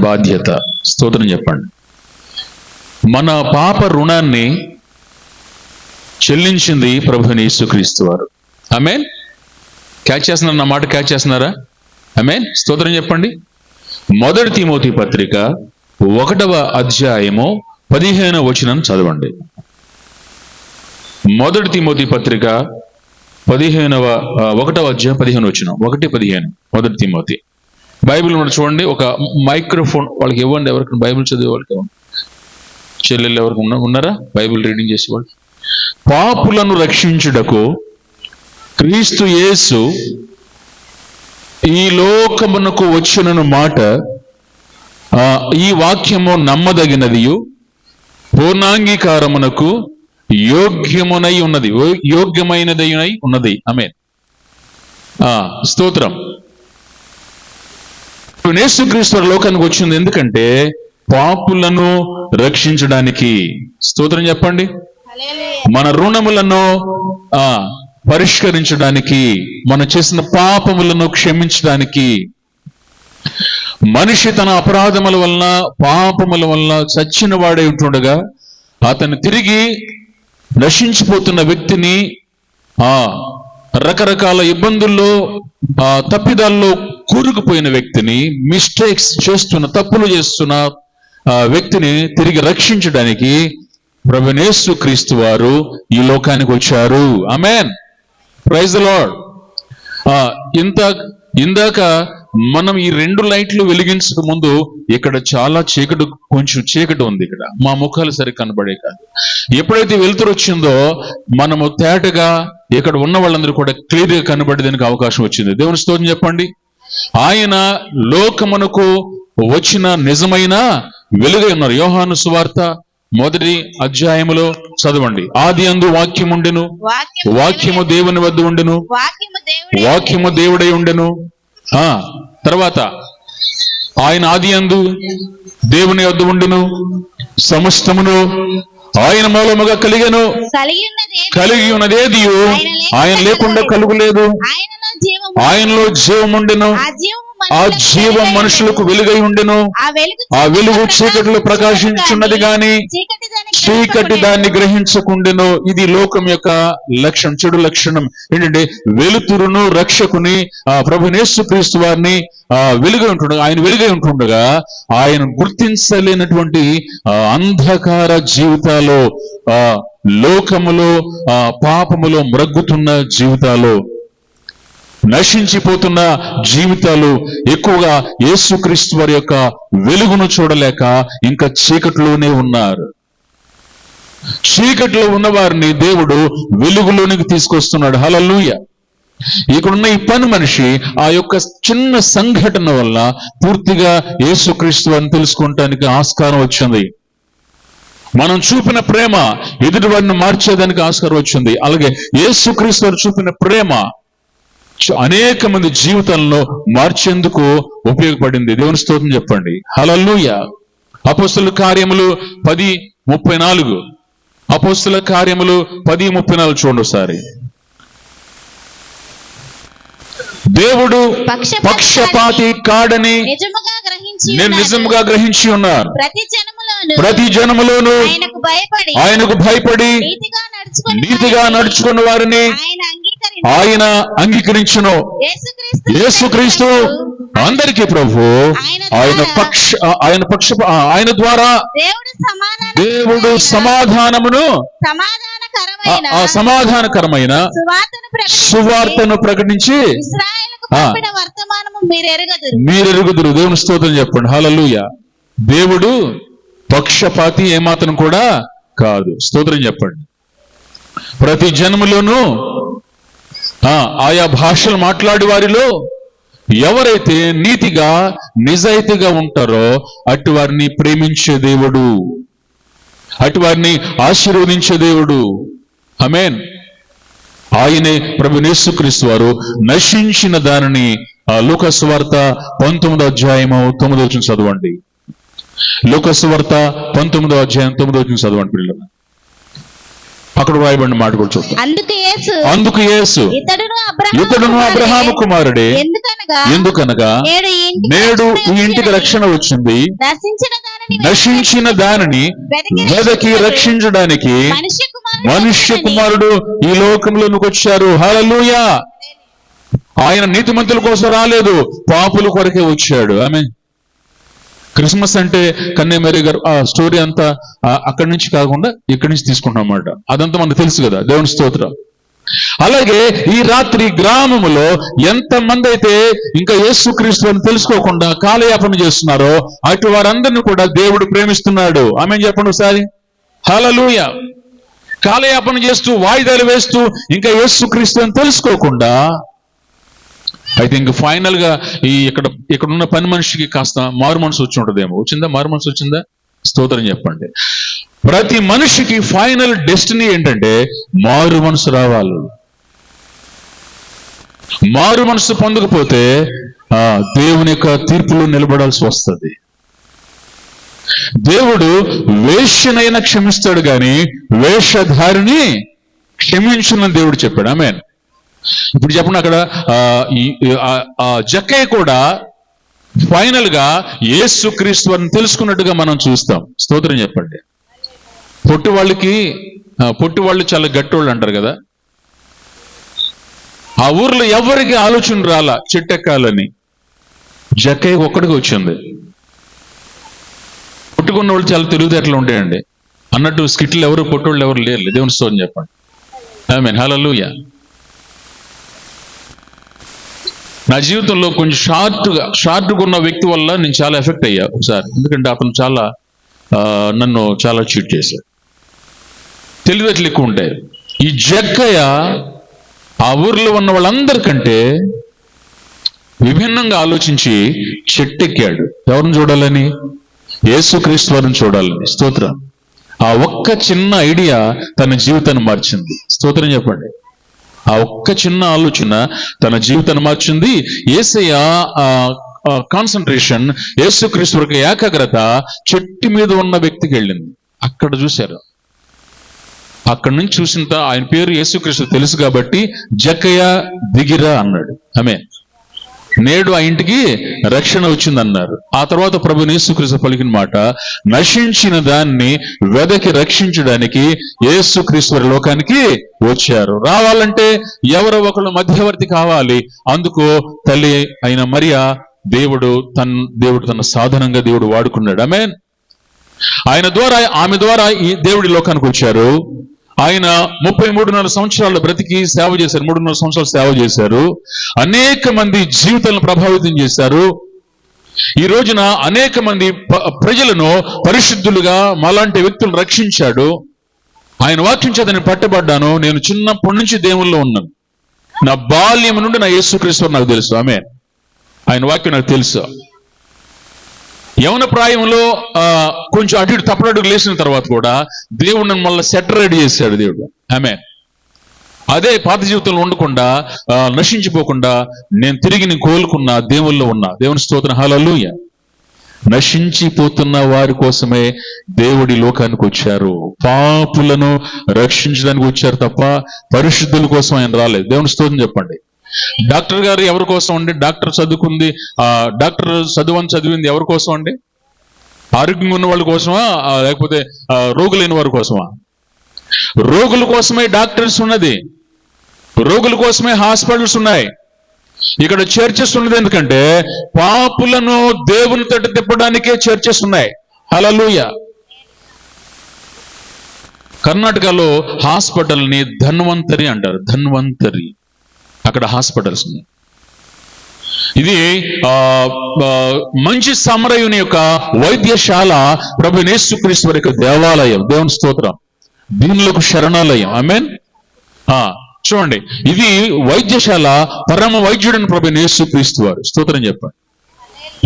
బాధ్యత. స్తోత్రం చెప్పండి. మన పాప రుణాన్ని చెల్లించింది ప్రభువైన యేసుక్రీస్తు వారు. ఆమేన్. క్యాచ్ చేస్తున్నారు నా మాట? క్యాచ్ చేస్తున్నారా? ఆమేన్. స్తోత్రం చెప్పండి. 1 తిమోతి పత్రిక 1వ అధ్యాయము 15వ వచనం చదవండి. 1 తిమోతి పత్రిక 1వ అధ్యాయం 15వ వచనం. 1:15. 1 తిమోతి. బైబిల్ మనం చూడండి. ఒక మైక్రోఫోన్ వాళ్ళకి ఇవ్వండి. ఎవరికి బైబిల్ చదివే వాళ్ళకి ఇవ్వండి. చెల్లెళ్ళు ఎవరికి ఉన్నారా బైబిల్ రీడింగ్ చేసేవాళ్ళు? పాపులను రక్షించుటకు క్రీస్తు యేసు ఈ లోకమునకు వచ్చినను మాట ఈ వాక్యము నమ్మదగినదియు పూర్ణాంగీకారమునకు యోగ్యమైనదై ఉన్నది. ఆమేన్. స్తోత్రం. యేసుక్రీస్తు లోకానికి వచ్చింది ఎందుకంటే పాపులను రక్షించడానికి. స్తోత్రం చెప్పండి. మన రుణములను పరిష్కరించడానికి, మనం చేసిన పాపములను క్షమించడానికి. మనిషి తన అపరాధముల వలన పాపముల వలన చచ్చిన వాడై ఉంటుండగా అతను తిరిగి నశించిపోతున్న వ్యక్తిని, రకరకాల ఇబ్బందుల్లో తప్పిదాల్లో కూరుకుపోయిన వ్యక్తిని, మిస్టేక్స్ చేస్తున్న, తప్పులు చేస్తున్న వ్యక్తిని తిరిగి రక్షించడానికి ప్రభువైన యేసుక్రీస్తు వారు ఈ లోకానికి వచ్చారు. ఆమేన్. Praise the Lord. ఇందాక మనం ఈ 2 లైట్లు వెలిగించక ముందు ఇక్కడ చాలా కొంచెం చీకటి ఉంది. ఇక్కడ మా ముఖాలు సరిగ్గా కనబడే కాదు. ఎప్పుడైతే వెలుతురు వచ్చిందో మనము తేటగా ఇక్కడ ఉన్న వాళ్ళందరూ కూడా క్లియర్ గా కనబడేదానికి అవకాశం వచ్చింది. దేవుని స్తోత్రం చెప్పండి. ఆయన లోకమునకు వచ్చిన నిజమైన వెలుగై ఉన్నారు. యోహాను సువార్త 1వ అధ్యాయములో చదవండి. ఆదియందు వాక్యముండెను, వాక్యము దేవుని వద్ద ఉండెను, వాక్యము దేవుడై ఉండెను. తర్వాత ఆయన ఆదియందు దేవుని వద్ద ఉండెను, సమస్తమును ఆయన మూలముగా కలిగి ఉన్నదేది ఆయన లేకుండా కలుగులేదు. ఆయనలో జీవముండెను, ఆ జీవం మనుషులకు వెలుగై ఉండెను. ఆ వెలుగు చీకటిలో ప్రకాశించున్నది గాని చీకటి దాన్ని గ్రహించకుండెను. ఇది లోకం యొక్క లక్షణం, చెడు లక్షణం. ఏంటంటే వెలుతురును రక్షకుని ప్రభువైన యేసుక్రీస్తు వారిని ఆయన వెలుగై ఉంటుండగా ఆయన గుర్తించలేనటువంటి అంధకార జీవితాలు, లోకములో పాపములో మ్రగ్గుతున్న జీవితాలు, నశించిపోతున్న జీవితాలు ఎక్కువగా యేసుక్రీస్తు వారి యొక్క వెలుగును చూడలేక ఇంకా చీకటిలోనే ఉన్నారు. చీకటిలో ఉన్న వారిని దేవుడు వెలుగులోనికి తీసుకొస్తున్నాడు. హల్లెలూయా. ఇక్కడున్న ఈ పని మనిషి ఆ యొక్క చిన్న సంఘటన వల్ల పూర్తిగా యేసుక్రీస్తు వారిని తెలుసుకోవటానికి ఆస్కారం వచ్చింది. మనం చూపిన ప్రేమ ఎదుటి వారిని మార్చేదానికి ఆస్కారం వచ్చింది. అలాగే యేసుక్రీస్తు వారు చూపిన ప్రేమ అనేక మంది జీవితాలను మార్చేందుకు ఉపయోగపడింది. దేవుని స్తోత్రం చెప్పండి. హల్లెలూయా. అపోస్తలుల కార్యములు 10:34. అపోస్తలుల కార్యములు 10:34 చూడండి ఒకసారి. దేవుడు పక్షపాతి కాడని నేను నిజముగా గ్రహించి ఉన్నాను. ప్రతి జనములోను ఆయనకు భయపడి నీతిగా నడుచుకున్న వారిని ఆయన అంగీకరించును. యేసుక్రీస్తు అందరికీ ప్రభు. ఆయన ద్వారా దేవుడు సమాధానకరమైన సువార్తను ప్రకటించి మీరెరుగుదురు. దేవుని స్తోత్రం చెప్పండి. హల్లెలూయా. దేవుడు పక్షపాతి ఏమాత్రం కూడా కాదు. స్తోత్రం చెప్పండి. ప్రతి జన్మలోనూ ఆయా భాషలు మాట్లాడే వారిలో ఎవరైతే నీతిగా నిజాయితీగా ఉంటారో అటు వారిని ప్రేమించే దేవుడు, అటు వారిని ఆశీర్వదించే దేవుడు. ఆమేన్. ఆయనే ప్రభువైన యేసుక్రీస్తు వారు నశించిన దానిని లూకా సువార్త 19వ అధ్యాయము 9వ వచనం చదవండి. లూకా సువార్త 19వ అధ్యాయం 9వ వచనం చదవండి పిల్లలు. అక్కడ రాయబడిన మాట కూడా చూద్దాం. అందుకు యేసు ఇతడును అబ్రహాము కుమారుడే, ఎందుకనగా నేడు ఈ ఇంటికి రక్షణ వచ్చింది, నశించిన దానిని వెదకి రక్షించడానికి మనుష్య కుమారుడు ఈ లోకంలోనికి వచ్చారు. హల్లెలూయా. ఆయన నీతిమంతుల కోసం రాలేదు, పాపుల కొరకే వచ్చాడు. ఆమె క్రిస్మస్ అంటే కన్యామరి గారు ఆ స్టోరీ అంతా అక్కడి నుంచి కాకుండా ఇక్కడి నుంచి తీసుకుంటాం అన్నమాట. అదంతా మనకు తెలుసు కదా, దేవుని స్తోత్రం. అలాగే ఈ రాత్రి గ్రామములో ఎంతమంది అయితే ఇంకా యేసుక్రీస్తు అని తెలుసుకోకుండా కాలయాపన చేస్తున్నారో అటు వారందరినీ కూడా దేవుడు ప్రేమిస్తున్నాడు. ఆమేన్ చెప్పండి ఒకసారి. హల్లెలూయా. కాలయాపన చేస్తూ వాయిదాలు వేస్తూ ఇంకా యేసుక్రీస్తు అని తెలుసుకోకుండా అయితే ఇంక ఫైనల్ గా ఇక్కడ ఉన్న పని మనిషికి కాస్త మారు మనసు వచ్చి ఉంటుందేమో. వచ్చిందా? మారు మనసు వచ్చిందా? స్తోత్రం చెప్పండి. ప్రతి మనిషికి ఫైనల్ డెస్టినీ ఏంటంటే మారు మనసు రావాలి. మారు మనసు పొందకపోతే దేవుని యొక్క తీర్పులో నిలబడాల్సి వస్తుంది. దేవుడు వేశ్యనైనా క్షమిస్తాడు గాని వేషధారిని క్షమించునని దేవుడు చెప్పాడు. ఆమేన్. ఇప్పుడు చెప్పండి, అక్కడ జక్కయ్య కూడా ఫైనల్ గా యేసుక్రీస్తు అని తెలుసుకున్నట్టుగా మనం చూస్తాం. స్తోత్రం చెప్పండి. పొట్టి వాళ్ళు చాలా గట్టోళ్ళు అంటారు కదా. ఆ ఊర్లో ఎవరికి ఆలోచన రాలా చెట్టెక్కాలని, జక్కయ్య ఒక్కడికి వచ్చింది. పొట్టుకున్న వాళ్ళు చాలా తెలివితేటలు ఉంటాయండి అన్నట్టు స్కిట్లు ఎవరు పొట్టోళ్ళు ఎవరు లేరు. దేవుని స్తోత్రం చెప్పండి. ఆమేన్. హల్లెలూయా. నా జీవితంలో కొంచెం షార్ట్గా ఉన్న వ్యక్తి వల్ల నేను చాలా ఎఫెక్ట్ అయ్యా ఒకసారి. ఎందుకంటే అతను నన్ను చాలా చీట్ చేశాడు. తెలివితేటలు ఎక్కువ ఉంటాయి. ఈ జక్కయ్య ఆ ఊర్లో ఉన్న వాళ్ళందరికంటే విభిన్నంగా ఆలోచించి చెట్టెక్కాడు. ఎవరిని చూడాలని? యేసుక్రీస్తు వారిని చూడాలని. స్తోత్రం. ఆ ఒక్క చిన్న ఐడియా తన జీవితాన్ని మార్చింది. స్తోత్రం చెప్పండి. ఆ ఒక్క చిన్న ఆలోచన తన జీవితాన్ని మార్చింది. యేసయ్య కాన్సన్ట్రేషన్, యేసుక్రీస్తు వరకు ఏకాగ్రత చెట్టు మీద ఉన్న వ్యక్తికి వెళ్ళింది. అక్కడ చూశారు. అక్కడి నుంచి చూసిన ఆయన పేరు యేసుక్రీస్తు తెలుసు కాబట్టి జక్కయ్య దిగిరా అన్నాడు. ఆమేన్. నేడు ఆ ఇంటికి రక్షణ వచ్చిందన్నారు. ఆ తర్వాత ప్రభువైన యేసుక్రీస్తు పలికిన మాట, నశించిన దాన్ని వెదకి రక్షించడానికి యేసుక్రీస్తు వారి లోకానికి వచ్చారు. రావాలంటే ఎవరో ఒకళ్ళు మధ్యవర్తి కావాలి. అందుకు తల్లి అయిన మరియా దేవుడు తన సాధనంగా దేవుడు వాడుకున్నాడు. ఆమేన్. ఆమె ద్వారా ఈ దేవుడి లోకానికి వచ్చారు. ఆయన 33.5 సంవత్సరాలు బ్రతికి సేవ చేశారు. 3.5 సంవత్సరాలు సేవ చేశారు. అనేక మంది జీవితాలను ప్రభావితం చేశారు. ఈ రోజున అనేక మంది ప్రజలను పరిశుద్ధులుగా మాలాంటి వ్యక్తులను రక్షించాడు. ఆయన వాక్యం చేత నేను పట్టబడ్డాను. నేను చిన్నప్పటి నుంచి దేవుల్లో ఉన్నాను. నా బాల్యం నుండి నా యేసుక్రీస్తు నాకు తెలుసు. ఆమేన్. ఆయన వాక్యం నాకు తెలుసు. యవన ప్రాయంలో కొంచెం అటు ఇటు తప్పడడుగు లేచిన తర్వాత కూడా దేవుడు నన్ను మళ్ళీ సెటరేట్ చేశాడు దేవుడు. ఆమేన్. అదే పాత జీవితంలో ఉండకుండా నశించిపోకుండా నేను కోలుకున్న దేవుల్లో ఉన్నా. దేవుని స్తోత్రం. హల్లెలూయా. నశించిపోతున్న వారి కోసమే దేవుడి లోకానికి వచ్చారు. పాపులను రక్షించడానికి వచ్చారు తప్ప పరిశుద్ధుల కోసం ఆయన రాలేదు. దేవుని స్తోత్రం చెప్పండి. డాక్టర్ గారు ఎవరి కోసం అండి? డాక్టర్ చదువుకుంది, డాక్టర్ చదివింది ఎవరి కోసం అండి? ఆరోగ్యంగా ఉన్న వాళ్ళ కోసమా లేకపోతే రోగులైన వారి కోసమా? రోగుల కోసమే డాక్టర్స్ ఉన్నది. రోగుల కోసమే హాస్పిటల్స్ ఉన్నాయి. ఇక్కడ చర్చెస్ ఉన్నది ఎందుకంటే పాపులను దేవుని తట్టు తిప్పడానికే చర్చెస్ ఉన్నాయి. హల్లెలూయా. కర్ణాటకలో హాస్పిటల్ని ధన్వంతరి అంటారు. ధన్వంతరి. అక్కడ హాస్పిటల్స్ ఉన్నాయి. ఇది మంచి సమరయుని యొక్క వైద్యశాల, ప్రభువైన యేసుక్రీస్తు వారి యొక్క దేవాలయం. దేవుని స్తోత్రం. దీనులకు శరణాలయం. ఆమేన్. చూడండి, ఇది వైద్యశాల, పరమ వైద్యుడని ప్రభువైన యేసుక్రీస్తు వారు. స్తోత్రం చెప్పండి.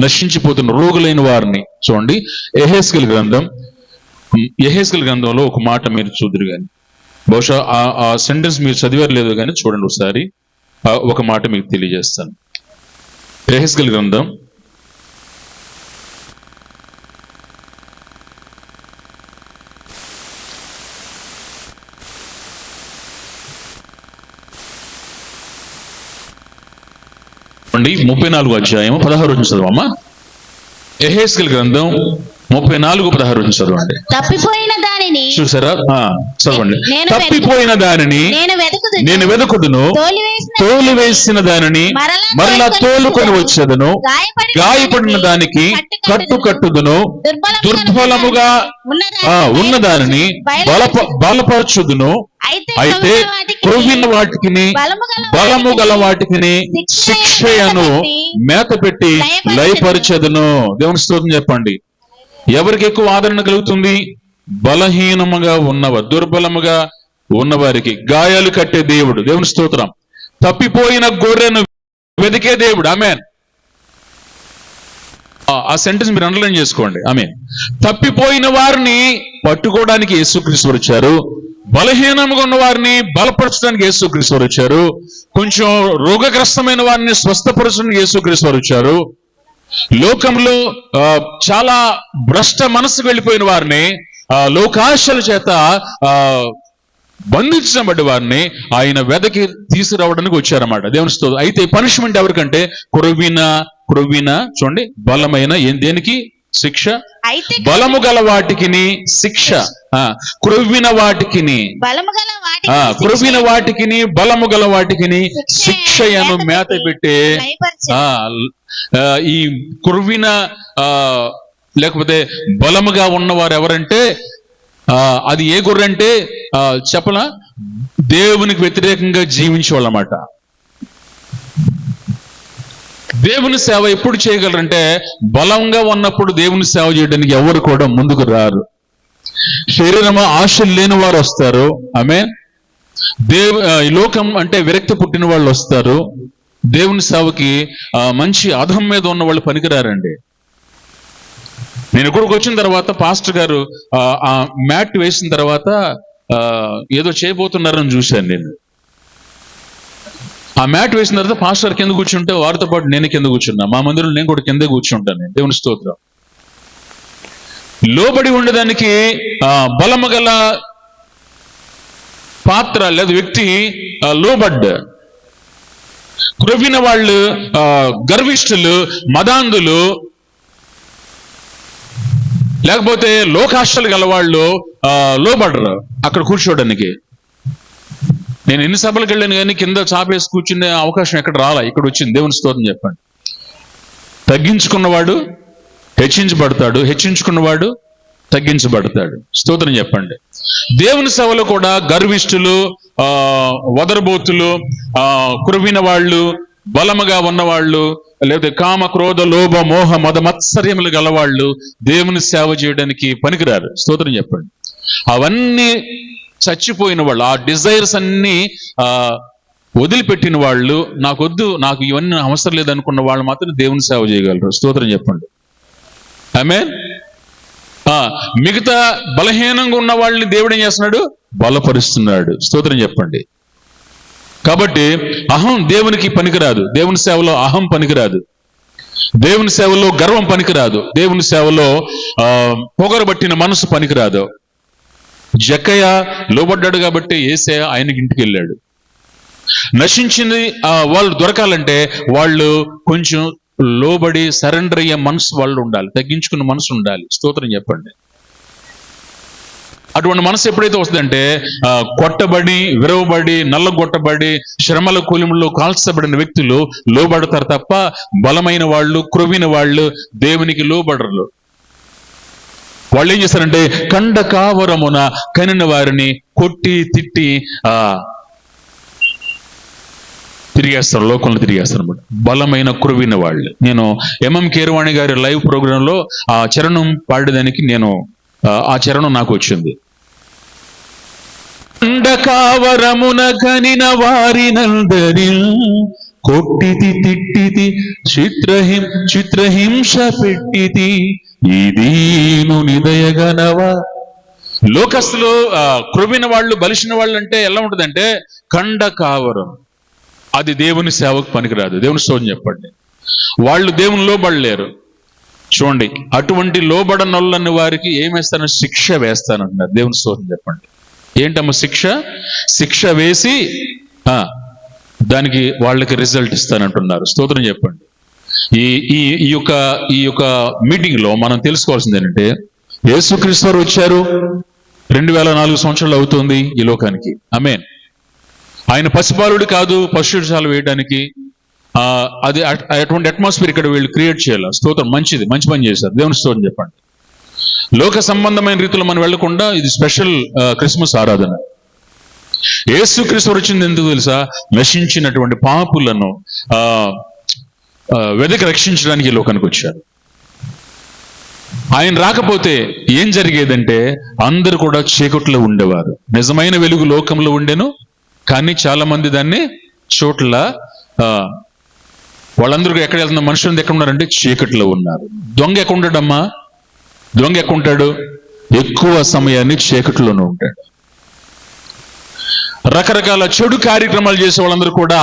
నశించిపోతున్న రోగులైన వారిని చూడండి. యెహెజ్కేలు గ్రంథంలో ఒక మాట మీరు చూదురు కానీ, బహుశా ఆ సెంటెన్స్ మీరు చదివారు లేదు కానీ చూడండి ఒకసారి. ఒక మాట మీకు తెలియజేస్తాను. యెహెజ్కేలు గ్రంథం 37 34 అధ్యాయం 16 చదవమ్మా. యెహెజ్కేలు గ్రంథం 34:16 చదవండి. తప్పిపోయిన దానిని చూసారా? చదవండి. తప్పిపోయిన దానిని నేను వెతుకుదును, తోలివేసిన దానిని మరలా తోలుకొని వచ్చేదను, గాయపడిన దానికి కట్టుదును, దుర్బలముగా ఉన్న దానిని బలపరచుదును. అయితే క్రొవ్విన వాటికిని బలము గల వాటికిని శిక్షయను మేత పెట్టి లయపరచెదను. దేవుని స్తోత్రం చెప్పండి. ఎవరికి ఎక్కువ ఆదరణ కలుగుతుంది? బలహీనముగా ఉన్నవారు, దుర్బలముగా ఉన్నవారికి. గాయాలు కట్టే దేవుడు. దేవుని స్తోత్రం. తప్పిపోయిన గొర్రెను వెతికే దేవుడు. ఆమేన్. ఆ సెంటెన్స్ మీరు అండర్లైన్ చేసుకోండి. ఆమేన్. తప్పిపోయిన వారిని పట్టుకోవడానికి యేసుక్రీస్తు వచ్చారు. బలహీనంగా ఉన్న వారిని బలపరచడానికి యేసుక్రీస్తు వచ్చారు. కొంచెం రోగగ్రస్తమైన వారిని స్వస్థపరచడానికి యేసుక్రీస్తు వచ్చారు. లోకంలో చాలా భ్రష్ట మనసుకు వెళ్ళిపోయిన వారిని, లోకాశల చేత బంధించబడ్డ వారిని ఆయన వెదకి తీసుకురావడానికి వచ్చారన్నమాట. దేవుని స్తోత్రం. అయితే పనిష్మెంట్ ఎవరికంటే క్రొవ్విన చూడండి, బలమైన దేనికి శిక్ష? బలము గల వాటికిని శిక్ష, క్రొవ్విన వాటికిని బలము గల వాటికిని శిక్షయను మేత పెట్టే. ఈ క్రొవ్విన లేకపోతే బలముగా ఉన్నవారు ఎవరంటే అది ఏ గొర్రె అంటే చెప్పలా, దేవునికి వ్యతిరేకంగా జీవించేవాళ్ళమాట. దేవుని సేవ ఎప్పుడు చేయగలరంటే బలంగా ఉన్నప్పుడు దేవుని సేవ చేయడానికి ఎవరు కూడా ముందుకు రారు. శరీరము ఆశలు లేని వారు వస్తారు. ఆమేన్. లోకం అంటే విరక్తి పుట్టిన వాళ్ళు వస్తారు. దేవుని సేవకి మంచి అధం మీద ఉన్న వాళ్ళు పనికిరారండి. నేను ఇక్కడికి వచ్చిన తర్వాత పాస్టర్ గారు ఆ మ్యాట్ వేసిన తర్వాత ఏదో చేయబోతున్నారని చూశాను. నేను ఆ మ్యాట్ వేసిన తర్వాత పాస్టర్ కింద కూర్చుంటే వారితో పాటు నేను కింద కూర్చున్నా. మా మందిరంలో నేను కూడా కిందే కూర్చుంటాను. నేను దేవుని స్తోత్రం. లోబడి ఉండడానికి బలము గల పాత్ర లేదా వ్యక్తి లోబడ్డ. క్రొవ్విన వాళ్ళు గర్విష్ఠులు, మదాంధులు, లేకపోతే లోకాశలు గలవాళ్ళు లోబడరు అక్కడ కూర్చోడానికి. నేను ఎన్ని సభలకు వెళ్ళాను కానీ కింద చాపేసి కూర్చునే అవకాశం ఎక్కడ రాలా, ఇక్కడ వచ్చింది. దేవుని స్తోత్రం చెప్పండి. తగ్గించుకున్నవాడు హెచ్చించబడతాడు, హెచ్చించుకున్నవాడు తగ్గించబడతాడు. స్తోత్రం చెప్పండి. దేవుని సేవలో కూడా గర్విష్ఠులు, వదరబోతులు, కురువిన వాళ్ళు, బలముగా ఉన్నవాళ్ళు, లేకపోతే కామ క్రోధ లోభ మోహ మద మత్సర్యములు గలవాళ్ళు దేవుని సేవ చేయడానికి పనికిరారు. స్తోత్రం చెప్పండి. అవన్నీ చచ్చిపోయిన వాళ్ళు, ఆ డిజైర్స్ అన్ని వదిలిపెట్టిన వాళ్ళు, నాకొద్దు, నాకు ఇవన్నీ అవసరం లేదనుకున్న వాళ్ళు మాత్రం దేవుని సేవ చేయగలరు. స్తోత్రం చెప్పండి. ఆమేన్. మిగతా బలహీనంగా ఉన్న వాళ్ళని దేవుడు ఏం చేస్తున్నాడు? బలపరుస్తున్నాడు. స్తోత్రం చెప్పండి. కాబట్టి అహం దేవునికి పనికిరాదు. దేవుని సేవలో అహం పనికిరాదు. దేవుని సేవలో గర్వం పనికిరాదు. దేవుని సేవలో పొగరబట్టిన మనసు పనికిరాదు. జక్కయ్య లోబడ్డాడు కాబట్టి యేసయ్య ఆయనకి ఇంటికి వెళ్ళాడు. నశించింది వాళ్ళు దొరకాలంటే వాళ్ళు కొంచెం లోబడి సరెండర్ అయ్యే మనసు వాళ్ళు ఉండాలి, తగ్గించుకున్న మనసు ఉండాలి. స్తోత్రం చెప్పండి. అటువంటి మనసు ఎప్పుడైతే వస్తుందంటే కొట్టబడి, విరవబడి, నల్లగొట్టబడి, శ్రమల కూలిముల్లో కాల్చబడిన వ్యక్తులు లోబడతారు తప్ప బలమైన వాళ్ళు, క్రొవ్విన వాళ్ళు దేవునికి లోబడరు. వాళ్ళు ఏం చేస్తారంటే కండ కావరమున కనిన వారిని కొట్టి తిట్టి తిరిగేస్తారు, లోకంలో తిరిగేస్తారు అన్నమాట. బలమైన క్రొవ్విన వాళ్ళు. నేను ఎంఎం కీరవాణి గారి లైవ్ ప్రోగ్రాంలో ఆ చరణం పాడేదానికి నేను ఆ చరణం నాకు వచ్చింది. కండకావరమున కనిన వారినందరి కొట్టితి తిట్టితి చిత్రహింస పెట్టితి ఇదీను నిదయగనవా. లోకస్తులు క్రొవ్విన వాళ్ళు, బలిసిన వాళ్ళు అంటే ఎలా ఉంటుందంటే కండకావరం. అది దేవుని సేవకు పనికిరాదు. దేవుని స్తోత్రం చెప్పండి. వాళ్ళు దేవుని లోబడలేరు. చూడండి, అటువంటి లోబడనొల్లని వారికి ఏమేస్తానో శిక్ష వేస్తానంటున్నారు. దేవుని స్తోత్రం చెప్పండి. ఏంటమ్మ శిక్ష? శిక్ష వేసి దానికి వాళ్ళకి రిజల్ట్ ఇస్తానంటున్నారు. స్తోత్రం చెప్పండి. ఈ ఈ ఈ యొక్క మీటింగ్ లో మనం తెలుసుకోవాల్సింది ఏంటంటే, యేసుక్రీస్తు వారు వచ్చారు, 2004 సంవత్సరాలు అవుతుంది ఈ లోకానికి. ఆమేన్. ఆయన పసిబాలుడు కాదు పశుశాల వేయడానికి. అది అటువంటి అట్మాస్ఫియర్ ఇక్కడ వీళ్ళు క్రియేట్ చేయాలి. స్తోత్రం. మంచిది, మంచి పని చేశారు. దేవుని స్తోత్రం చెప్పండి. లోక సంబంధమైన రీతిలో మనం వెళ్లకుండా ఇది స్పెషల్ క్రిస్మస్ ఆరాధన. యేసుక్రీస్తు వచ్చింది ఎందుకు తెలుసా? నశించినటువంటి పాపులను వెదకి రక్షించడానికి ఈ లోకానికి వచ్చారు. ఆయన రాకపోతే ఏం జరిగేదంటే అందరూ కూడా చీకట్లో ఉండేవారు. నిజమైన వెలుగు లోకంలో ఉండేను, కానీ చాలా మంది దాన్ని చోట్ల వాళ్ళందరూ ఎక్కడ వెళ్తున్నారు? మనుషులు ఎక్కడ ఉన్నారంటే చీకట్లో ఉన్నారు. దొంగ ఎక్కడ ఉంటాడమ్మా? దొంగ ఎక్కడ ఉంటాడు? ఎక్కువ సమయాన్ని చీకట్లోనే ఉంటాడు. రకరకాల చెడు కార్యక్రమాలు చేసే వాళ్ళందరూ కూడా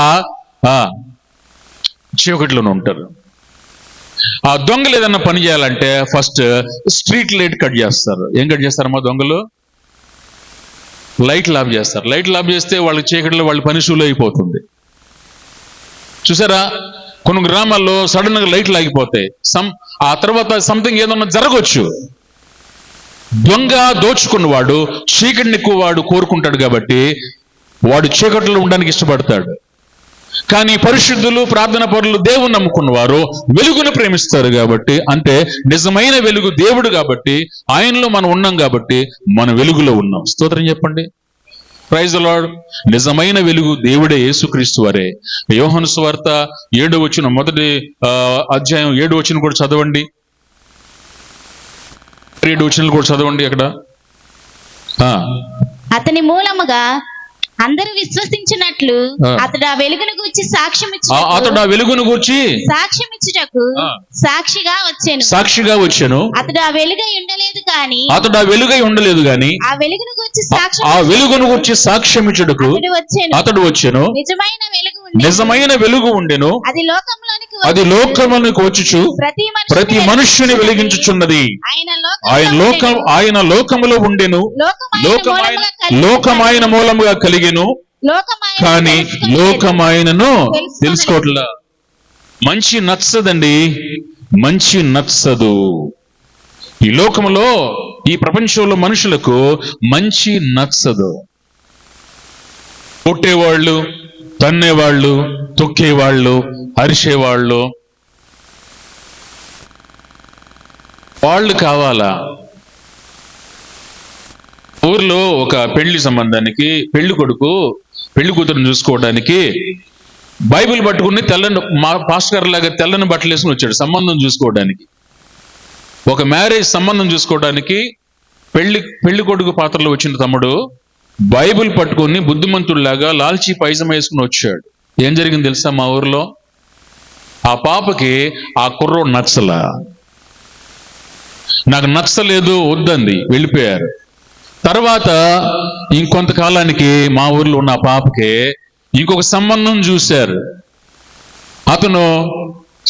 చీకట్లోనే ఉంటారు. ఆ దొంగలు ఏదన్నా పని చేయాలంటే ఫస్ట్ స్ట్రీట్ లైట్ కట్ చేస్తారు. ఏం కట్ చేస్తారమ్మా దొంగలు? లైట్లు ఆఫ్ చేస్తారు. లైట్లు ఆఫ్ చేస్తే వాళ్ళ చీకట్లో వాళ్ళ పని షూలు అయిపోతుంది. చూసారా? కొన్ని గ్రామాల్లో సడన్ గా లైట్లు ఆగిపోతాయి. ఆ తర్వాత సంథింగ్ ఏదన్నా జరగవచ్చు. దొంగ దోచుకున్నవాడు చీకటిని ఎక్కువ వాడు కోరుకుంటాడు కాబట్టి వాడు చీకట్లో ఉండడానికి ఇష్టపడతాడు. కానీ పరిశుద్ధులు, ప్రార్థన పరులు, దేవుని నమ్ముకున్నవారు వెలుగును ప్రేమిస్తారు కాబట్టి, అంటే నిజమైన వెలుగు దేవుడు కాబట్టి, ఆయనలో మనం ఉన్నాం కాబట్టి మన వెలుగులో ఉన్నాం. స్తోత్రం చెప్పండి. Praise the lord. నిజమైన వెలుగు దేవుడే, యేసుక్రీస్తు వారే. యోహాను సువార్త 7వ వచనం, మొదటి అధ్యాయం 7వ వచనం కూడా చదవండి. 7 వచనాలు కూడా చదవండి. అక్కడ అతని మూలముగా అందరూ విశ్వసించినట్లు అతడు ఆ వెలుగును గూర్చి సాక్ష్యం ఇచ్చుటకు సాక్షిగా వచ్చెను. అతడు ఆ వెలుగై ఉండలేదు గాని ఆ వెలుగును గూర్చి సాక్ష్యం ఇచ్చుటకు అతడు వచ్చెను. నిజమైన వెలుగు ఉండెను, అది లోకములోనికి వచ్చుచు ప్రతి మనుష్యుని వెలిగించుచున్నది. ఆయన లోకములో ఉండెను, లోకమైన మూలముగా కలిగెను, కానీ లోకమాయనను తెలుసుకోవట్లా. మంచి నచ్చదండి, మంచి నచ్చదు. ఈ లోకములో, ఈ ప్రపంచంలో మనుషులకు మంచి నచ్చదు. కొట్టేవాళ్ళు, తన్నేవాళ్ళు, తొక్కేవాళ్ళు, అరిచేవాళ్ళు వాళ్ళు కావాలా? ఊర్లో ఒక పెళ్లి సంబంధానికి పెళ్లి కొడుకు పెళ్లి కూతురుని చూసుకోవడానికి బైబిల్ పట్టుకుని తెల్లని, మా పాస్టర్ గారు లాగా తెల్లని బట్టలు వేసుకుని వచ్చాడు సంబంధం చూసుకోవడానికి. ఒక మ్యారేజ్ సంబంధం చూసుకోవడానికి పెళ్లి కొడుకు పాత్రలో వచ్చిన తమ్ముడు బైబిల్ పట్టుకుని బుద్ధిమంతుడిలాగా లాల్చీ పైజం వేసుకుని వచ్చాడు. ఏం జరిగింది తెలుసా? మా ఊర్లో ఆ పాపకి ఆ కుర్రోడు నచ్చలా. నాకు నచ్చలేదు, వద్దంది, వెళ్ళిపోయారు. తర్వాత ఇంకొంతకాలానికి మా ఊర్లో ఉన్న పాపకి ఇంకొక సంబంధం చూశారు. అతను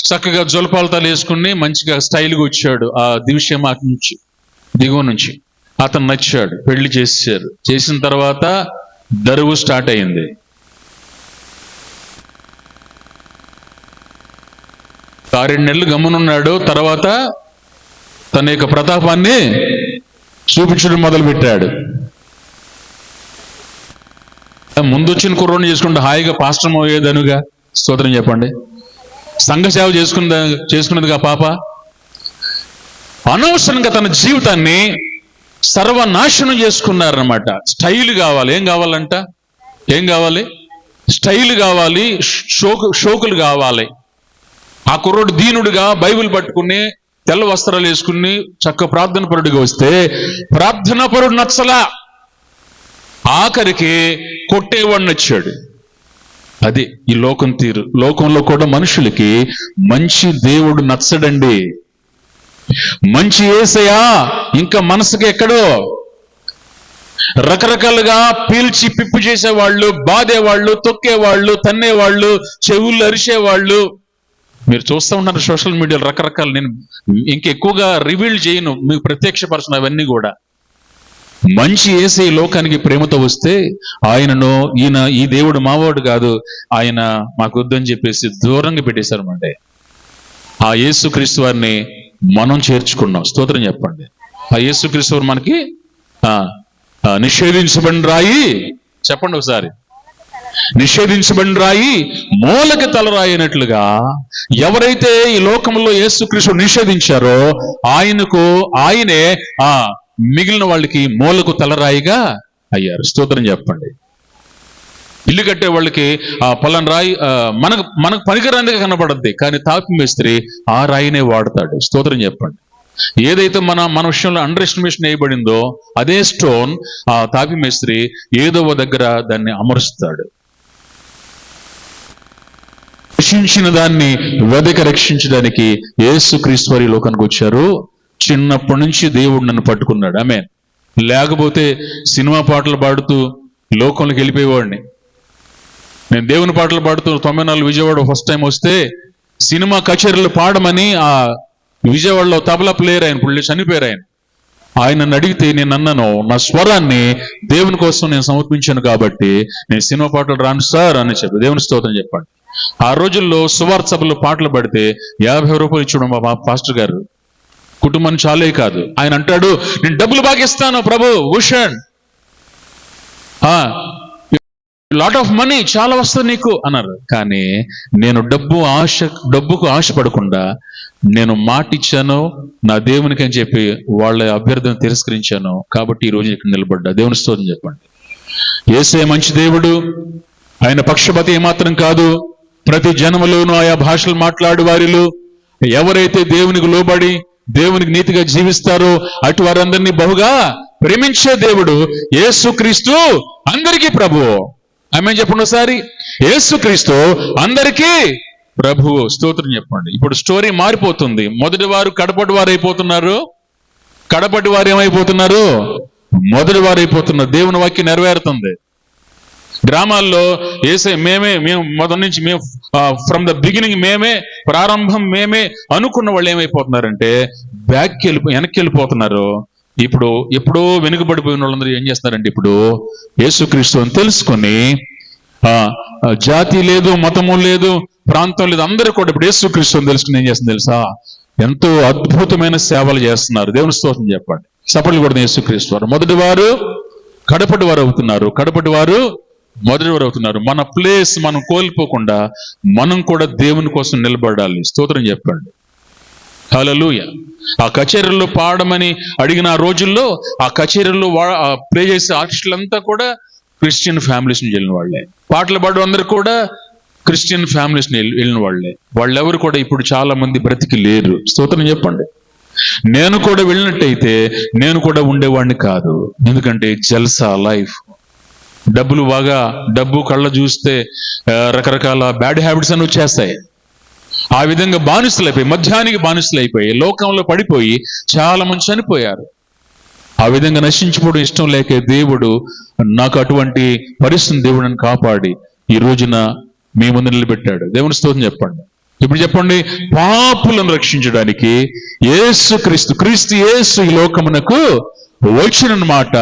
చక్కగా జొలపాలతాలు వేసుకుని మంచిగా స్టైల్గా వచ్చాడు ఆ దివిషేమ నుంచి, దిగువ నుంచి. అతను నచ్చాడు, పెళ్లి చేశారు. చేసిన తర్వాత దరువు స్టార్ట్ అయింది. ఆరేడు నెలలు గమ్మునున్నాడు. తర్వాత తన యొక్క ప్రతాపాన్ని చూపించడం మొదలు పెట్టాడు. ముందు వచ్చిన కుర్రోని చేసుకుంటే హాయిగా పాస్టర్ అయ్యేదనుగా. స్తోత్రం చెప్పండి. సంఘ సేవ చేసుకున్నదిగా పాప అనవసరంగా తన జీవితాన్ని సర్వనాశనం చేసుకున్నారన్నమాట. స్టైల్ కావాలి. ఏం కావాలంట? ఏం కావాలి? స్టైల్ కావాలి, షోకులు కావాలి. ఆ కుర్రోడు దీనుడిగా బైబిల్ పట్టుకుని తెల్ల వస్త్రాలు వేసుకుని చక్క ప్రార్థన పరుడిగా వస్తే ప్రార్థనా పరుడు నచ్చలా. ఆఖరికి కొట్టేవాడిని వచ్చాడు. అది ఈ లోకం తీరు. లోకంలో కూడా మనుషులకి మంచి దేవుడు నచ్చడండి. మంచి యేసయ్యా ఇంకా మనసుకి ఎక్కడో. రకరకాలుగా పీల్చి పిప్పు చేసేవాళ్ళు, బాధేవాళ్ళు, తొక్కేవాళ్ళు, తన్నేవాళ్ళు, చెవుళ్ళు అరిచేవాళ్ళు మీరు చూస్తూ ఉన్నారు సోషల్ మీడియాలో రకరకాలు. నేను ఇంకెక్కువగా రివీల్ చేయను, మీకు ప్రత్యక్షపరచను అవన్నీ కూడా. మంచి యేసే ఈ లోకానికి ప్రేమతో వస్తే ఈయన ఈ దేవుడు మావాడు కాదు, ఆయన మాకు వద్దని చెప్పేసి దూరంగా పెట్టేశారన్నమాట. ఆ యేసుక్రీస్తు వారిని మనం చేర్చుకున్నాం. స్తోత్రం చెప్పండి. ఆ యేసుక్రీస్తు వారు మనకి నిషేధించబడిన రాయి, చెప్పండి ఒకసారి, నిషేధించబడిన రాయి మూలకి తలరాయి అయినట్లుగా ఎవరైతే ఈ లోకంలో యేసుక్రీస్తు నిషేధించారో ఆయనే మిగిలిన వాళ్ళకి మూలకు తలరాయిగా అయ్యారు. స్తోత్రం చెప్పండి. ఇల్లు కట్టే వాళ్ళకి పలానా రాయి మనకు పనికిరాందిగా కనబడద్ది, కానీ తాపి మేస్త్రి ఆ రాయినే వాడతాడు. స్తోత్రం చెప్పండి. ఏదైతే మన విషయంలో అండర్ ఎస్టిమేషన్ వేయబడిందో అదే స్టోన్ ఆ తాపి మేస్త్రి ఏదో దగ్గర దాన్ని అమరుస్తాడు. రక్షించిన దాన్ని వెదక రక్షించడానికి యేసుక్రీస్తు వారి లోకానికి వచ్చారు. చిన్నప్పటి నుంచి దేవుడు నన్ను పట్టుకున్నాడు. ఆమేన్. లేకపోతే సినిమా పాటలు పాడుతూ లోకంలోకి వెళ్ళిపోయేవాడిని. నేను దేవుని పాటలు పాడుతూ 94 విజయవాడ ఫస్ట్ టైం వస్తే సినిమా కచేరీలు పాడమని ఆ విజయవాడలో తబలా ప్లేయర్ ఆయన పుల్లి చనిపోయారు. ఆయన అడిగితే నేను అన్నాను, నా స్వరాన్ని దేవుని కోసం నేను సమర్పించాను కాబట్టి నేను సినిమా పాటలు రాను సార్ అని చెప్పి దేవుని స్తోత్రం చెప్పండి. ఆ రోజుల్లో సువార్త సభలో పాటలు పాడితే 50 రూపాయలు ఇచ్చాడు మా పాస్టర్ గారు. కుటుంబాన్ని చాలే కాదు, ఆయన అంటాడు, నేను డబ్బులు బాగా ఇస్తాను ప్రభు భూషణ్, లాట్ ఆఫ్ మనీ చాలా వస్తుంది నీకు అన్నారు. కానీ నేను డబ్బుకు ఆశపడకుండా నేను మాటిచ్చాను నా దేవునికి అని చెప్పి వాళ్ళ అభ్యర్థన తిరస్కరించాను. కాబట్టి ఈ రోజు ఇక్కడ నిలబడ్డా. దేవుని స్తోత్రం చెప్పండి. యేసే మంచి దేవుడు, ఆయన పక్షపాతి ఏమాత్రం కాదు. ప్రతి జనములోనూ ఆయా భాషలు మాట్లాడు వారిలో ఎవరైతే దేవునికి లోబడి దేవునికి నీతిగా జీవిస్తారో అటు వారందరినీ బహుగా ప్రేమించే దేవుడు యేసుక్రీస్తు అందరికీ ప్రభువు. ఆమేన్ చెప్పండి ఒకసారి. యేసుక్రీస్తు అందరికీ ప్రభువు. స్తోత్రం చెప్పండి. ఇప్పుడు స్టోరీ మారిపోతుంది. మొదటి వారు కడపటి వారు అయిపోతున్నారు, కడపటి వారు ఏమైపోతున్నారు? మొదటి వారు అయిపోతున్నారు. దేవుని వాక్యం నెరవేరుతుంది. గ్రామాల్లో మేము మొదటి నుంచి ఫ్రమ్ ద బిగినింగ్ ప్రారంభం మేమే అనుకున్న వాళ్ళు ఏమైపోతున్నారంటే వెనక్కి వెళ్ళిపోతున్నారు. ఇప్పుడు ఎప్పుడో వెనుకబడిపోయిన వాళ్ళందరూ ఏం చేస్తున్నారంటే ఇప్పుడు యేసుక్రీస్తు అని తెలుసుకొని జాతి లేదు, మతము లేదు, ప్రాంతం లేదు, అందరూ కూడా ఇప్పుడు యేసుక్రీస్తు అని తెలుసుకుని ఏం చేస్తుంది తెలుసా? ఎంతో అద్భుతమైన సేవలు చేస్తున్నారు. దేవుని స్తోత్రం చెప్పండి. సపర్లు కూడా యేసుక్రీస్తు వారు మొదటి వారు కడపటి వారు అవుతున్నారు, కడపటి వారు మొదటి వారు అవుతున్నారు. మన ప్లేస్ మనం కోల్పోకుండా మనం కూడా దేవుని కోసం నిలబడాలి. స్తోత్రం చెప్పండి. హల్లెలూయా. ఆ కచేరీలో పాడమని అడిగిన ఆ రోజుల్లో ఆ కచేరీలో ప్లే చేసే ఆర్టిస్టులంతా కూడా క్రిస్టియన్ ఫ్యామిలీస్ నుంచి వెళ్ళిన వాళ్ళే. పాటలు పాడడం అందరూ కూడా క్రిస్టియన్ ఫ్యామిలీస్ వెళ్ళిన వాళ్ళే. వాళ్ళెవరు కూడా ఇప్పుడు చాలా మంది బ్రతికి లేరు. స్తోత్రం చెప్పండి. నేను కూడా వెళ్ళినట్టయితే నేను కూడా ఉండేవాడిని కాదు. ఎందుకంటే జల్సా లైఫ్, డబ్బు కళ్ళ చూస్తే రకరకాల బ్యాడ్ హ్యాబిట్స్ అని వచ్చేస్తాయి. ఆ విధంగా బానిసలైపోయి, మద్యానికి బానిసలైపోయి లోకంలో పడిపోయి చాలా మంది చనిపోయారు. ఆ విధంగా నశించిపోవడం ఇష్టం లేక దేవుడు నాకు అటువంటి పరిస్థితిని దేవుడు నన్ను కాపాడి ఈ రోజున మీ ముందు నిలబెట్టాడు. దేవుని స్తోత్రం చెప్పండి. ఇప్పుడు చెప్పండి, పాపులను రక్షించడానికి క్రీస్తు యేసు ఈ లోకమునకు వచ్చిన మాట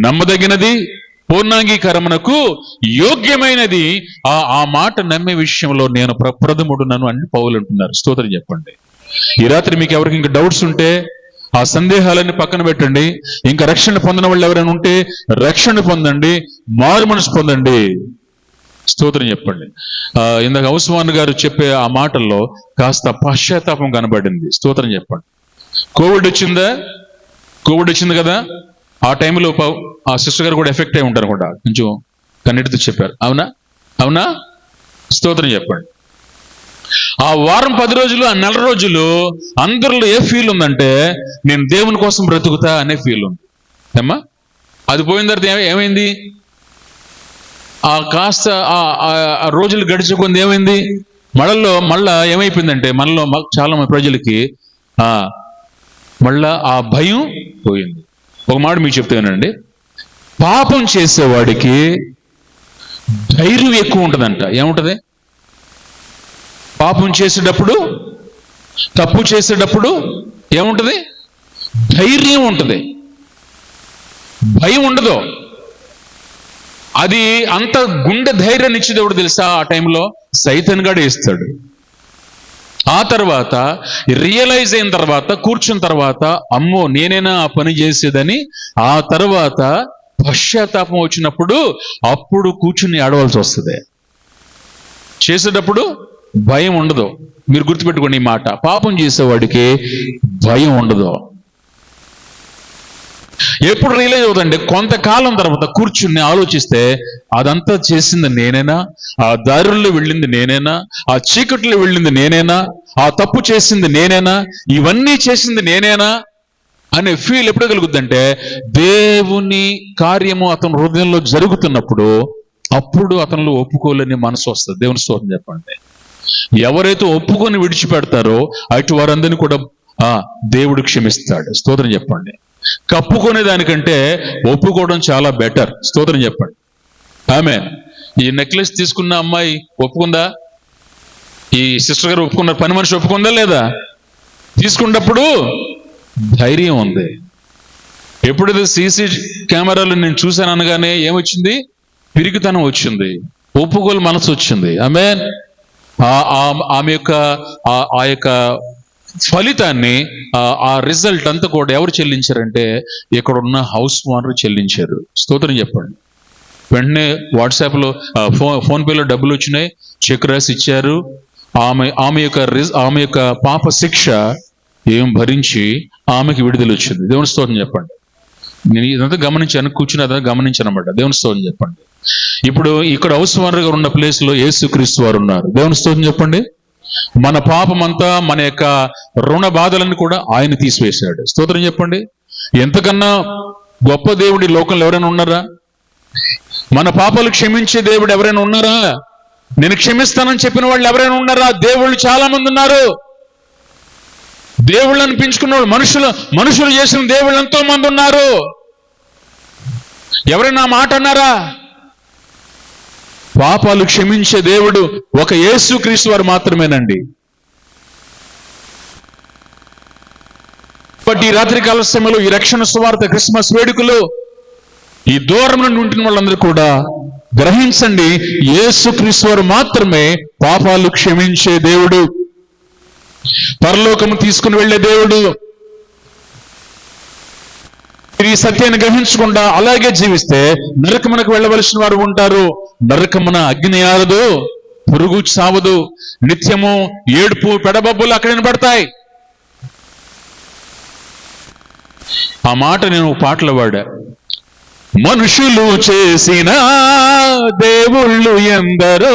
నమ్మదగినది, పూర్ణాంగీకరమునకు యోగ్యమైనది. ఆ మాట నమ్మే విషయంలో నేను ప్రప్రథముడునను అని పౌలు అంటున్నారు. స్తోత్రం చెప్పండి. ఈ రాత్రి మీకు ఎవరికి ఇంకా డౌట్స్ ఉంటే ఆ సందేహాలన్నీ పక్కన పెట్టండి. ఇంకా రక్షణ పొందిన వాళ్ళు ఎవరైనా ఉంటే రక్షణ పొందండి, మారు మనసు పొందండి. స్తోత్రం చెప్పండి. ఇందాక ఉస్మాన్ గారు చెప్పే ఆ మాటల్లో కాస్త పశ్చాత్తాపం కనబడింది. స్తోత్రం చెప్పండి. కోవిడ్ వచ్చింది కదా, ఆ టైంలో ఆ సిస్టర్ గారు కూడా ఎఫెక్ట్ అయి ఉంటారు కూడా, కొంచెం కన్నీటితో చెప్పారు. అవునా? స్తోత్రం చెప్పండి. ఆ వారం 10 రోజులు, ఆ నెల రోజులు అందరిలో ఏ ఫీల్ ఉందంటే నేను దేవుని కోసం బ్రతుకుతా అనే ఫీల్ ఉంది. ఏమ్మా, అది పోయిన తర్వాత ఏమైంది? ఆ కాస్త ఆ రోజులు గడిచుకుంది ఏమైంది? మళ్ళా ఏమైపోయిందంటే మనలో చాలా మంది ప్రజలకి మళ్ళా ఆ భయం పోయింది. ఒక మాట మీకు చెప్తానండి, పాపం చేసేవాడికి ధైర్యం ఎక్కువ ఉంటుందంట. ఏముంటది? పాపం చేసేటప్పుడు, తప్పు చేసేటప్పుడు ఏముంటది? ధైర్యం ఉంటుంది. భయం ఉండదు. అది అంత గుండె ధైర్యాన్ని ఇచ్చే దేవుడు తెలుసా? ఆ టైంలో సైతాన్ గాడే ఇస్తాడు. ఆ తర్వాత రియలైజ్ అయిన తర్వాత, కూర్చున్న తర్వాత, అమ్మో నేనేనా ఆ పని చేసేదని, ఆ తర్వాత పశ్చాత్తాపం వచ్చినప్పుడు అప్పుడు కూర్చుని ఆడవలసి వస్తుంది. చేసేటప్పుడు భయం ఉండదు. మీరు గుర్తుపెట్టుకోండి ఈ మాట. పాపం చేసేవాడికి భయం ఉండదు. ఎప్పుడు రియలైజ్ అవుతుందంటే కొంతకాలం తర్వాత కూర్చుని ఆలోచిస్తే, అదంతా చేసింది నేనేనా, ఆ దారుల్లో వెళ్ళింది నేనేనా, ఆ చీకట్లో వెళ్ళింది నేనేనా, ఆ తప్పు చేసింది నేనేనా, ఇవన్నీ చేసింది నేనేనా అనే ఫీల్ ఎప్పుడు కలుగుద్దంటే దేవుని కార్యము అతని హృదయంలో జరుగుతున్నప్పుడు, అప్పుడు అతనిలో ఒప్పుకోలేని మనసు వస్తుంది. దేవుని స్తోత్రం చెప్పండి. ఎవరైతే ఒప్పుకొని విడిచిపెడతారో అటు వారందరినీ కూడా దేవుడు క్షమిస్తాడు. స్తోత్రం చెప్పండి. కప్పుకునే దానికంటే ఒప్పుకోవడం చాలా బెటర్. స్తోత్రం చెప్పండి. ఆమేన్. ఈ నెక్లెస్ తీసుకున్న అమ్మాయి ఒప్పుకుందా? ఈ సిస్టర్ గారు ఒప్పుకున్నారు, పని మనిషి ఒప్పుకుందా లేదా? తీసుకున్నప్పుడు ధైర్యం ఉంది. ఎప్పుడైతే సీసీ కెమెరాలు నేను చూశాను అనగానే ఏమొచ్చింది? పిరికితనం వచ్చింది, ఒప్పుకోలు మనసు వచ్చింది. ఆమేన్. ఆమె యొక్క ఆ యొక్క ఫలితాన్ని, ఆ రిజల్ట్ అంతా కూడా ఎవరు చెల్లించారంటే ఇక్కడ ఉన్న హౌస్ ఓనర్ చెల్లించారు. స్తోత్రం చెప్పండి. వెంటనే వాట్సాప్లో ఫోన్పేలో డబ్బులు వచ్చినాయి, చెక్ రాసి ఇచ్చారు. ఆమె యొక్క పాప శిక్ష ఏం భరించి ఆమెకి విడుదల వచ్చింది. దేవుని స్తోత్రం చెప్పండి. నేను ఇదంతా గమనించాను, కూర్చుని అదంతా గమనించాను అన్నమాట. దేవుని స్తోత్రం చెప్పండి. ఇప్పుడు ఇక్కడ హౌస్ ఓనర్గా ఉన్న ప్లేస్ లో యేసుక్రీస్తు వారు ఉన్నారు. దేవుని స్తోత్రం చెప్పండి. మన పాపమంతా, మన యొక్క రుణ బాధలను కూడా ఆయన తీసివేశాడు. స్తోత్రం చెప్పండి. ఎంతకన్నా గొప్ప దేవుడి లోకంలో ఎవరైనా ఉన్నారా? మన పాపాలు క్షమించే దేవుడు ఎవరైనా ఉన్నారా? నేను క్షమిస్తానని చెప్పిన వాళ్ళు ఎవరైనా ఉన్నారా? దేవుళ్ళు చాలా మంది ఉన్నారు. దేవుళ్ళు అనిపించుకున్న వాళ్ళు, మనుషులు చేసిన దేవుళ్ళు ఎంతో మంది ఉన్నారు. ఎవరైనా మాట అన్నారా? పాపాలు క్షమించే దేవుడు ఒక యేసుక్రీస్తు వారు మాత్రమేనండి. బట్ ఈ రాత్రికాల సమయంలో ఈ రక్షణ సువార్త క్రిస్మస్ వేడుకలో ఈ దూరం నుండి ఉంటున్న వాళ్ళందరూ కూడా గ్రహించండి, యేసుక్రీస్తు వారు మాత్రమే పాపాలు క్షమించే దేవుడు, పరలోకము తీసుకుని వెళ్ళే దేవుడు. ఈ సత్యాన్ని గ్రహించకుండా అలాగే జీవిస్తే నరకమునకు వెళ్ళవలసిన వారు ఉంటారు. నరకమున అగ్ని ఆరదు, పురుగు సావదు, నిత్యము ఏడుపు పెడబబ్బులు అక్కడ వినపడతాయి. ఆ మాట నేను పాటలు వాడా. మనుషులు చేసిన దేవుళ్ళు ఎందరో.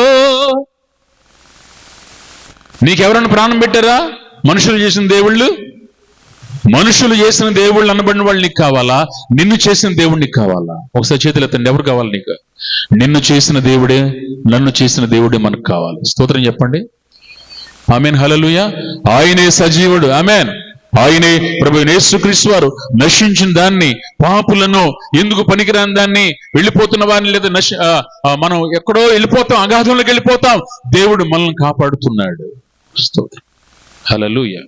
నీకెవరైనా ప్రాణం పెట్టారా? మనుషులు చేసిన దేవుళ్ళు. మనుషులు చేసిన దేవుళ్ళు అనబడిన వాళ్ళు నీకు కావాలా? నిన్ను చేసిన దేవుడు నీకు కావాలా? ఒకసారి చేతులు ఎత్తండి. ఎవరు కావాలి నీకు? నిన్ను చేసిన దేవుడే, నన్ను చేసిన దేవుడే మనకు కావాలి. స్తోత్రం చెప్పండి. ఆమేన్. హల్లెలూయా. ఆయనే సజీవుడు. ఆమేన్. ఆయనే ప్రభువైన యేసుక్రీస్తు వారు నశించిన దాన్ని, పాపులను, ఎందుకు పనికిరాని దాన్ని, వెళ్ళిపోతున్న వారిని, లేదా మనం ఎక్కడో వెళ్ళిపోతాం, అగాధంలోకి వెళ్ళిపోతాం, దేవుడు మనల్ని కాపాడుతున్నాడు. స్తోత్రం. హల్లెలూయా.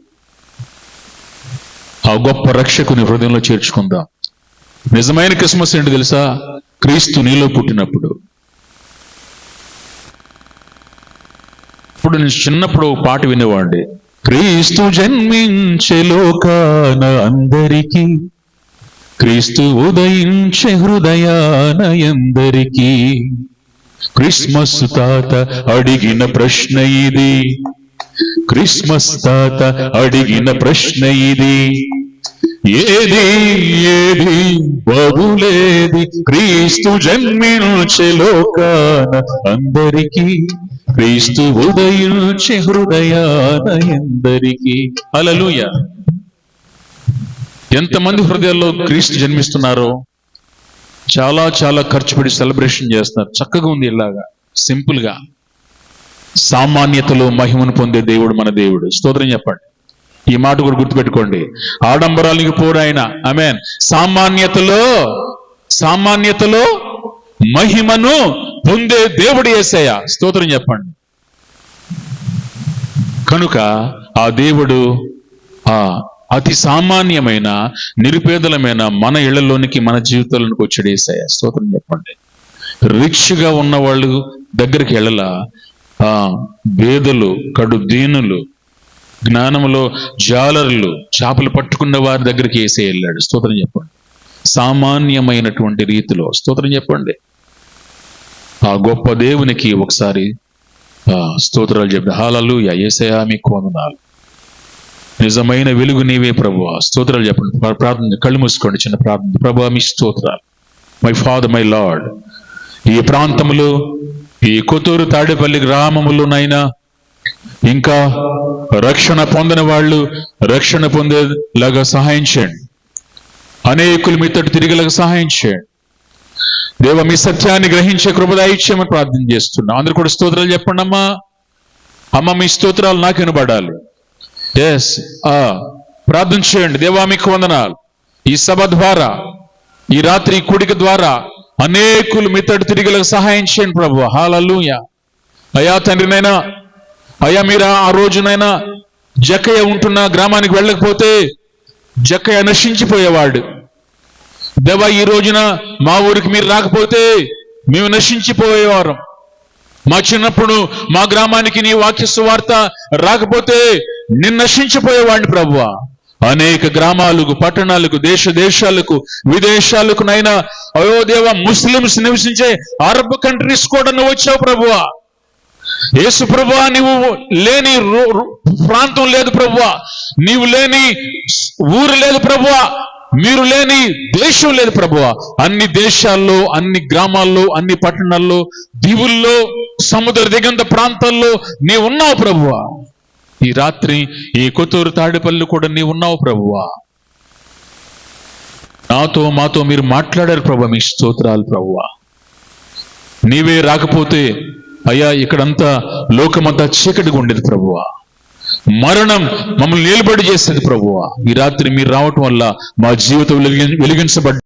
ఆ గొప్ప రక్షకుని హృదయంలో చేర్చుకుందాం. నిజమైన క్రిస్మస్ ఏంటి తెలుసా? క్రీస్తు నీలో పుట్టినప్పుడు. ఇప్పుడు నేను చిన్నప్పుడు పాట వినేవాడిని. క్రీస్తు జన్మించే లోకాన అందరికీ, క్రీస్తు ఉదయించే హృదయాన ఎందరికీ, క్రిస్మస్ తాత అడిగిన ప్రశ్న ఇది, క్రిస్మస్ తాత అడిగిన ప్రశ్న ఇది, ఏది ఏది బదులేది, క్రీస్తు జన్మించే లోకాన అందరికీ, క్రీస్తు ఉదయించే హృదయాన ఎందరికీ. హల్లెలూయా. ఎంతమంది హృదయాల్లో క్రీస్తు జన్మిస్తున్నారో చాలా చాలా ఖర్చు పెట్టి సెలబ్రేషన్ చేస్తున్నారు. చక్కగా ఉంది, ఇలాగా సింపుల్ గా. సామాన్యతలో మహిమను పొందే దేవుడు మన దేవుడు. స్తోత్రం చెప్పండి. ఈ మాట కూడా గుర్తుపెట్టుకోండి. ఆడంబరానికి పోరు ఆయన. ఆమేన్. సామాన్యతలో మహిమను పొందే దేవుడు యేసయ్య. స్తోత్రం చెప్పండి. కనుక ఆ దేవుడు అతి సామాన్యమైన నిరుపేదలమైన మన ఇళ్లలోనికి మన జీవితాలకు వచ్చాడు యేసయ్య. స్తోత్రం చెప్పండి. రిచ్గా ఉన్న వాళ్ళు దగ్గరికి వెళ్ళలా, పేదలు, కడు దీనులు, జ్ఞానములో జాలరులు, చేపలు పట్టుకున్న వారి దగ్గరికి యేసయ్య వెళ్ళాడు. స్తోత్రం చెప్పండి. సామాన్యమైనటువంటి రీతిలో స్తోత్రం చెప్పండి. ఆ గొప్ప దేవునికి ఒకసారి స్తోత్రాలు చెప్పండి. హల్లెలూయా. యేసయ్యా మీకు వందనాలు. నిజమైన వెలుగు నీవే ప్రభువా. స్తోత్రాలు చెప్పండి. ప్రార్థన, కళ్ళు మూసుకోండి, చిన్న ప్రార్థన. ప్రభువా మీ స్తోత్రాలు. మై ఫాదర్, మై లార్డ్, ఈ ప్రాంతంలో, ఈ కొత్తూరు తాడేపల్లి గ్రామములోనైనా ఇంకా రక్షణ పొందిన వాళ్ళు రక్షణ పొందేలాగా సహాయం చేయండి. అనేకులు మీతోటి తిరిగేలాగా సహాయం చేయండి. దేవ, మీ సత్యాన్ని గ్రహించే కృప దయచేయమని ప్రార్థన చేస్తున్నాం. అందరూ కూడా స్తోత్రాలు చెప్పండి. అమ్మ మీ స్తోత్రాలు నాకు వినబడాలి. ఎస్, ప్రార్థన చేయండి. దేవా మీకు వందనాలు. ఈ సభ ద్వారా, ఈ రాత్రి కూడిక ద్వారా అనేకులు మీతోటి తిరిగేలాగా సహాయం చేయండి ప్రభువా. హల్లెలూయా. అయ్యా తండ్రినైనా, అయ్యా మీరు ఆ రోజునైనా జక్కయ్య ఉంటున్న గ్రామానికి వెళ్ళకపోతే జక్కయ్య నశించిపోయేవాడు. దేవా, ఈ రోజున మా ఊరికి మీరు రాకపోతే మేము నశించిపోయేవారం. మా చిన్నప్పుడు మా గ్రామానికి నీ వాక్య సువార్త రాకపోతే నేను నశించిపోయేవాడిని ప్రభువా. అనేక గ్రామాలకు, పట్టణాలకు, దేశాలకు, విదేశాలకు నైనా, అయ్యో దేవా, ముస్లిమ్స్ నివసించే అరబ్ కంట్రీస్ కూడా నువ్వు వచ్చావు ప్రభువా. యేసు ప్రభువా, నీవు లేని ప్రాంతం లేదు ప్రభువా, నీవు లేని ఊరు లేదు ప్రభువా, మీరు లేని దేశం లేదు ప్రభువా. అన్ని దేశాల్లో, అన్ని గ్రామాల్లో, అన్ని పట్టణాల్లో, దీవుల్లో, సముద్ర దిగంత ప్రాంతాల్లో నీ ఉన్నావు ప్రభువా. ఈ రాత్రి ఈ కొత్తూరు తాడేపల్లి కూడా నీ ఉన్నావు ప్రభువా. నాతో మాతో మీరు మాట్లాడారు ప్రభువా. మీ స్తోత్రాలు ప్రభువా. నీవే రాకపోతే అయ్యా ఇక్కడంతా లోకమంతా చీకటిగా ఉండేది ప్రభువా. మరణం మమ్మల్ని నిలబడి చేసేది ప్రభువా. ఈ రాత్రి మీరు రావటం వల్ల మా జీవితం వెలిగించబడ్డ